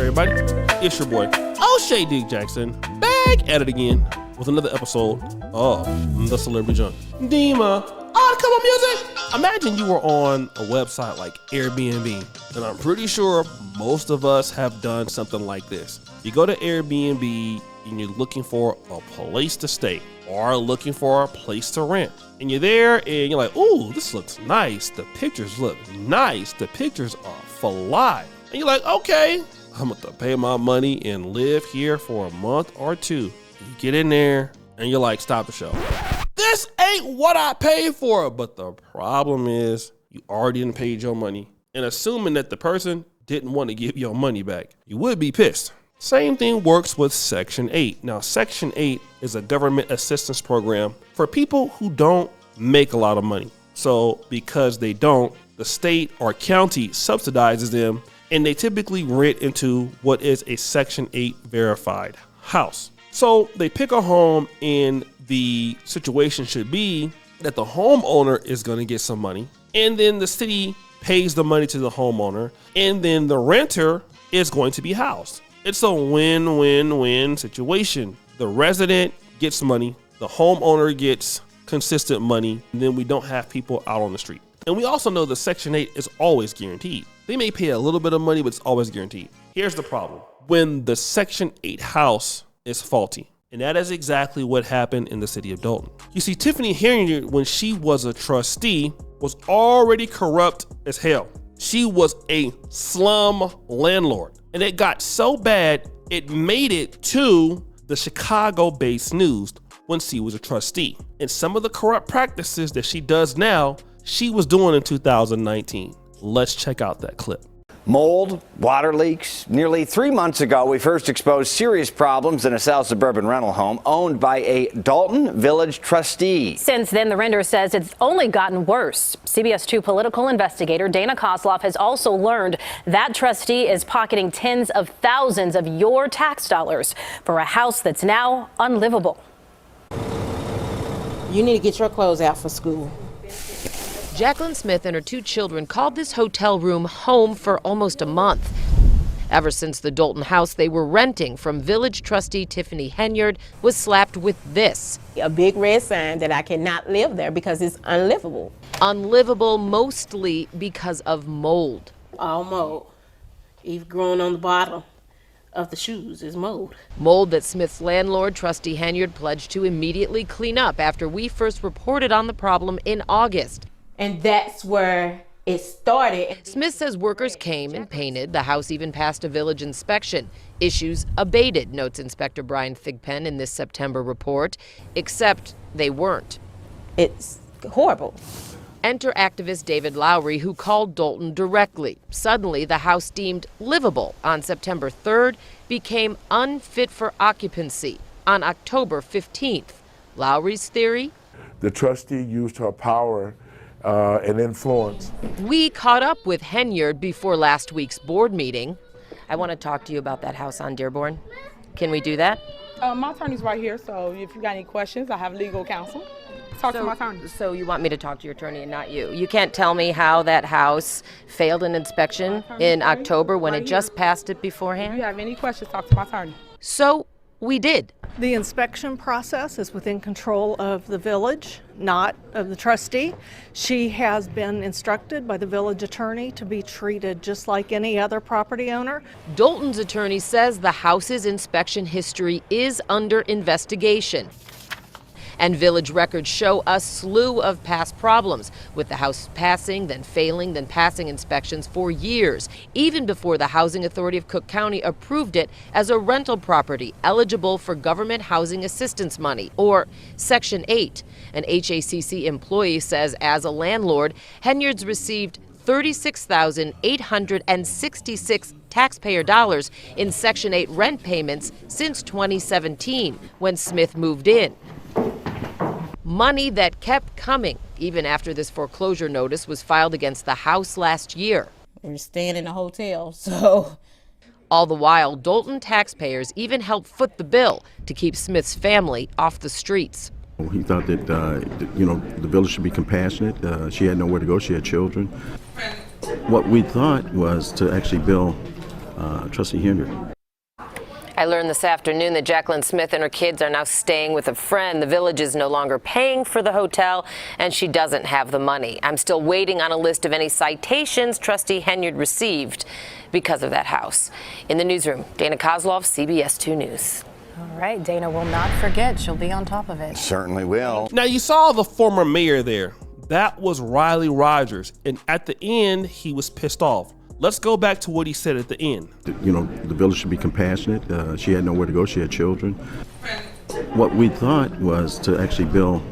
everybody, it's your boy, O'Shea Dick Jackson, back at it again with another episode of The Celebrity Junk. Dima, come on music! Imagine you were on a website like Airbnb, and I'm pretty sure most of us have done something like this. You go to Airbnb and you're looking for a place to stay or looking for a place to rent. And you're there and you're like, ooh, this looks nice. The pictures look nice. The pictures are fly. And you're like, okay, I'm going to pay my money and live here for a month or two. You get in there and you're like, stop the show. This ain't what I paid for. But the problem is you already didn't pay your money. And assuming that the person didn't want to give your money back, you would be pissed. Same thing works with Section 8. Now, Section 8 is a government assistance program for people who don't make a lot of money. So because they don't, the state or county subsidizes them, and they typically rent into what is a Section 8 verified house. So they pick a home, and the situation should be that the homeowner is going to get some money, and then the city pays the money to the homeowner, and then the renter is going to be housed. It's a win-win-win situation. The resident gets money, the homeowner gets consistent money, and then we don't have people out on the street. And we also know that Section 8 is always guaranteed. They may pay a little bit of money, but it's always guaranteed. Here's the problem. When the Section 8 house is faulty, and that is exactly what happened in the city of Dolton. You see, Tiffany Henyard, when she was a trustee, was already corrupt as hell. She was a slum landlord. And it got so bad, it made it to the Chicago-based news when she was a trustee. And some of the corrupt practices that she does now, she was doing in 2019. Let's check out that clip. Mold, water leaks. Nearly 3 months ago, we first exposed serious problems in a South suburban rental home owned by a Dolton Village trustee. Since then, the renter says it's only gotten worse. CBS 2 political investigator Dana Kozloff has also learned that trustee is pocketing tens of thousands of your tax dollars for a house that's now unlivable. You need to get your clothes out for school. Jacqueline Smith and her 2 children called this hotel room home for almost a month. Ever since the Dolton house they were renting from Village trustee Tiffany Henyard was slapped with this. A big red sign that I cannot live there because it's unlivable. Unlivable mostly because of mold. All mold. Even growing on the bottom of the shoes is mold. Mold that Smith's landlord, Trustee Henyard, pledged to immediately clean up after we first reported on the problem in August. And that's where it started. Smith says workers came and painted. The house even passed a village inspection. Issues abated, notes Inspector Brian Thigpen in this September report, except they weren't. It's horrible. Enter activist David Lowry, who called Dolton directly. Suddenly, the house deemed livable on September 3rd became unfit for occupancy on October 15th. Lowry's theory? The trustee used her power and influence. We caught up with Henyard before last week's board meeting. I want to talk to you about that house on Dearborn. Can we do that? My attorney's right here, so if you got any questions, I have legal counsel. Talk to my attorney. So you want me to talk to your attorney and not you? You can't tell me how that house failed an inspection in October when it just passed it beforehand? If you have any questions, talk to my attorney. So we did. The inspection process is within control of the village, not of the trustee. She has been instructed by the village attorney to be treated just like any other property owner. Dolton's attorney says the house's inspection history is under investigation. And village records show a slew of past problems, with the house passing, then failing, then passing inspections for years, even before the Housing Authority of Cook County approved it as a rental property eligible for government housing assistance money, or Section 8. An HACC employee says as a landlord, Henyard's received $36,866 taxpayer dollars in Section 8 rent payments since 2017, when Smith moved in. Money that kept coming even after this foreclosure notice was filed against the house last year. We're staying in a hotel, so. All the while, Dolton taxpayers even helped foot the bill to keep Smith's family off the streets. He thought that, the village should be compassionate. She had nowhere to go. She had children. What we thought was to actually bill Trustee Henyard. I learned this afternoon that Jacqueline Smith and her kids are now staying with a friend. The Village is no longer paying for the hotel, and she doesn't have the money. I'm still waiting on a list of any citations Trustee Henyard received because of that house. In the newsroom, Dana Kozlov, CBS 2 News. All right, Dana will not forget. She'll be on top of it. Certainly will. Now, you saw the former mayor there. That was Riley Rogers. And at the end, he was pissed off. Let's go back to what he said at the end. You know, the village should be compassionate. She had nowhere to go. She had children. What we thought was to actually bill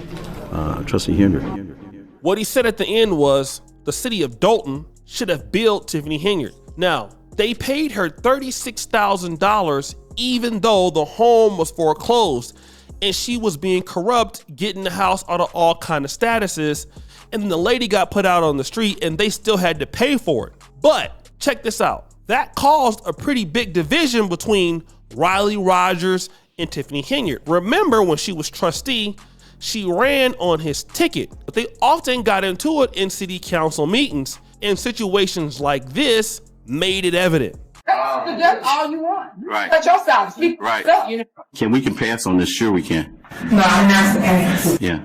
Trustee Henyard. What he said at the end was the city of Dolton should have billed Tiffany Henyard. Now, they paid her $36,000 even though the home was foreclosed and she was being corrupt, getting the house out of all kind of statuses. And then the lady got put out on the street and they still had to pay for it. But check this out. That caused a pretty big division between Riley Rogers and Tiffany Henyard. Remember when she was trustee, she ran on his ticket, but they often got into it in city council meetings, and situations like this made it evident. That's all you want. Right. Cut yourself. Right. Can we pass on this? Sure we can. No, I'm not saying. Yeah.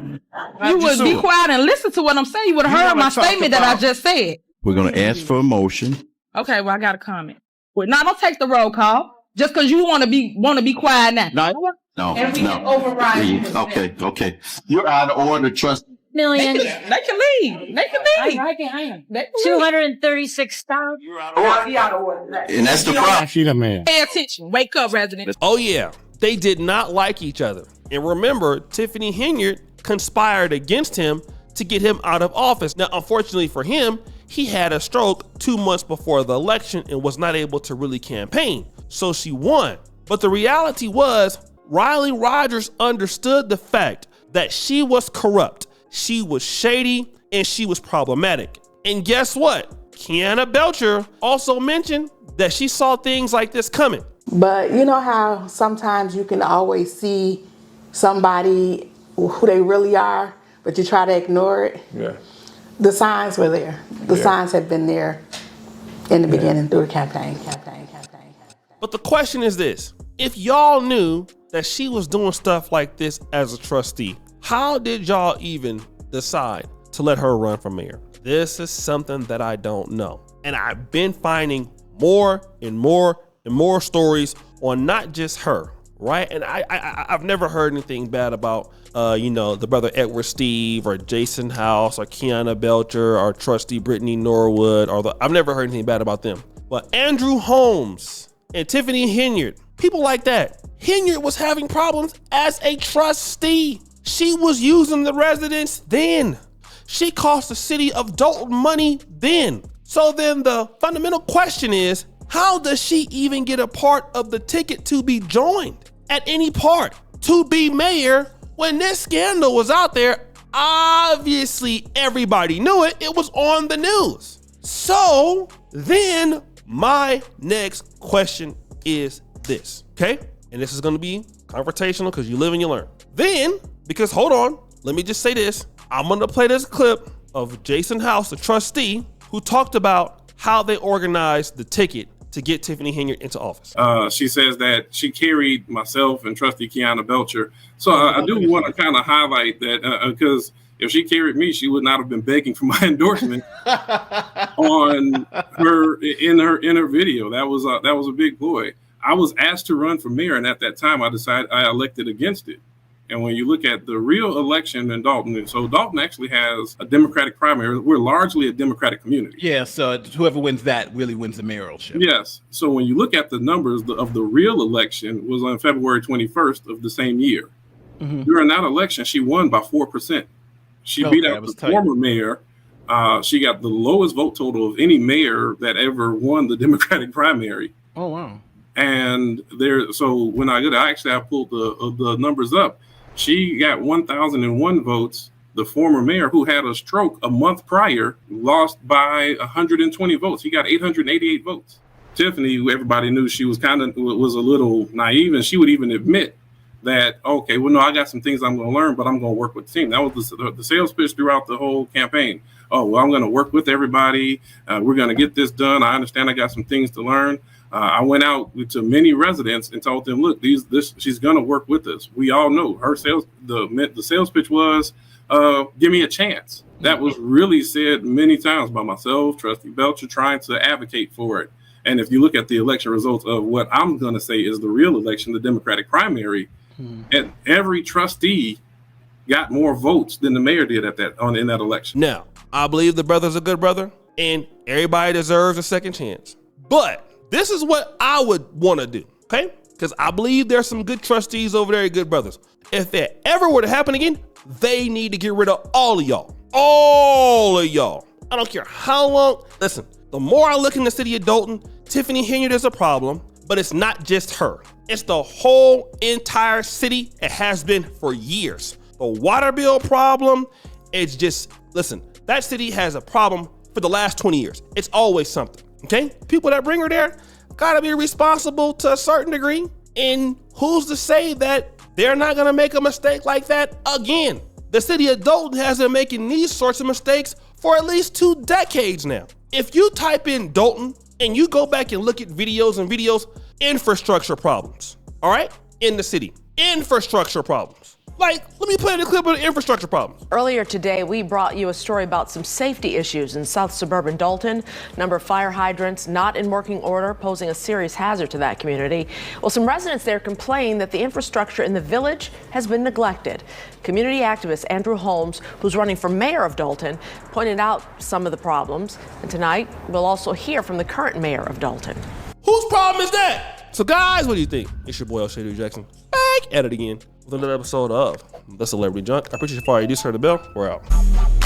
You would be quiet and listen to what I'm saying. You would have heard my statement that I just said. We're going to ask for a motion. Okay, well, I got a comment. Well, now don't take the roll call just because you want to be quiet now. No. And we can override. Okay. You're out of order, trustee. Million. They can leave. They can leave. I can leave. 236,000. You're out of order. And that's the problem. Pay attention. Wake up, residents. Oh yeah, they did not like each other. And remember, Tiffany Henyard conspired against him to get him out of office. Now, unfortunately for him, he had a stroke 2 months before the election and was not able to really campaign. So she won. But the reality was, Riley Rogers understood the fact that she was corrupt, she was shady, and she was problematic. And guess what? Kiana Belcher also mentioned that she saw things like this coming. But you know how sometimes you can always see somebody who they really are, but you try to ignore it? Yeah. The signs were there. The signs had been there in the beginning through the campaign. But the question is this: if y'all knew that she was doing stuff like this as a trustee, how did y'all even decide to let her run for mayor? This is something that I don't know. And I've been finding more and more and more stories on not just her, right? And I've never heard anything bad about, the brother Edward Steve or Jason House or Kiana Belcher or trustee Brittany Norwood, I've never heard anything bad about them. But Andrew Holmes and Tiffany Henyard, people like that. Henyard was having problems as a trustee. She was using the residents then. She cost the city of Dolton money then. So then the fundamental question is, how does she even get a part of the ticket to be joined at any part to be mayor when this scandal was out there? Obviously, everybody knew it. It was on the news. So then my next question is this, okay? And this is gonna be confrontational because you live and you learn. Then, because hold on, let me just say this. I'm gonna play this clip of Jason House, the trustee, who talked about how they organized the ticket to get Tiffany Henyard into office. She says that she carried myself and Trustee Kiana Belcher. So I do want to kind of highlight that because if she carried me, she would not have been begging for my endorsement on her in her video. That was a big ploy. I was asked to run for mayor, and at that time, I elected against it. And when you look at the real election in Dolton, so Dolton actually has a Democratic primary. We're largely a Democratic community. Yeah, so whoever wins that really wins the mayoralship. Yes. So when you look at the numbers of the real election was on February 21st of the same year. Mm-hmm. During that election, she won by 4%. She beat out the former mayor. She got the lowest vote total of any mayor that ever won the Democratic primary. Oh, wow. And so when I pulled the numbers up. She got 1,001 votes. The former mayor, who had a stroke a month prior, lost by 120 votes. He got 888 votes. Tiffany, who everybody knew she was was a little naive, and she would even admit that, okay, well, no, I got some things I'm going to learn, but I'm going to work with the team. That was the sales pitch throughout the whole campaign. Oh, well, I'm going to work with everybody. We're going to get this done. I understand I got some things to learn. I went out to many residents and told them, look, she's going to work with us. We all know her the sales pitch was, give me a chance. That was really said many times by myself, Trustee Belcher, trying to advocate for it. And if you look at the election results of what I'm going to say is the real election, the Democratic primary, and every trustee got more votes than the mayor did in that election. Now, I believe the brother's a good brother, and everybody deserves a second chance. But this is what I would want to do, okay? Because I believe there's some good trustees over there, good brothers. If that ever were to happen again, they need to get rid of all of y'all. All of y'all. I don't care how long. Listen, the more I look in the city of Dolton, Tiffany Henyard is a problem, but it's not just her. It's the whole entire city. It has been for years. The water bill problem, it's just, listen, that city has a problem for the last 20 years. It's always something, okay? People that bring her there gotta be responsible to a certain degree, and who's to say that they're not gonna make a mistake like that again? The city of Dolton has been making these sorts of mistakes for at least 2 decades now. If you type in Dolton and you go back and look at videos, infrastructure problems, all right? In the city, infrastructure problems. Like, let me play the clip of the infrastructure problems. Earlier today, we brought you a story about some safety issues in South Suburban Dolton. Number of fire hydrants not in working order, posing a serious hazard to that community. Well, some residents there complain that the infrastructure in the village has been neglected. Community activist Andrew Holmes, who's running for mayor of Dolton, pointed out some of the problems. And tonight, we'll also hear from the current mayor of Dolton. Whose problem is that? So guys, what do you think? It's your boy, Shady Jackson, back at it again with another episode of The Celebrity Junk. I appreciate you for all you do, sir. The bell. We're out.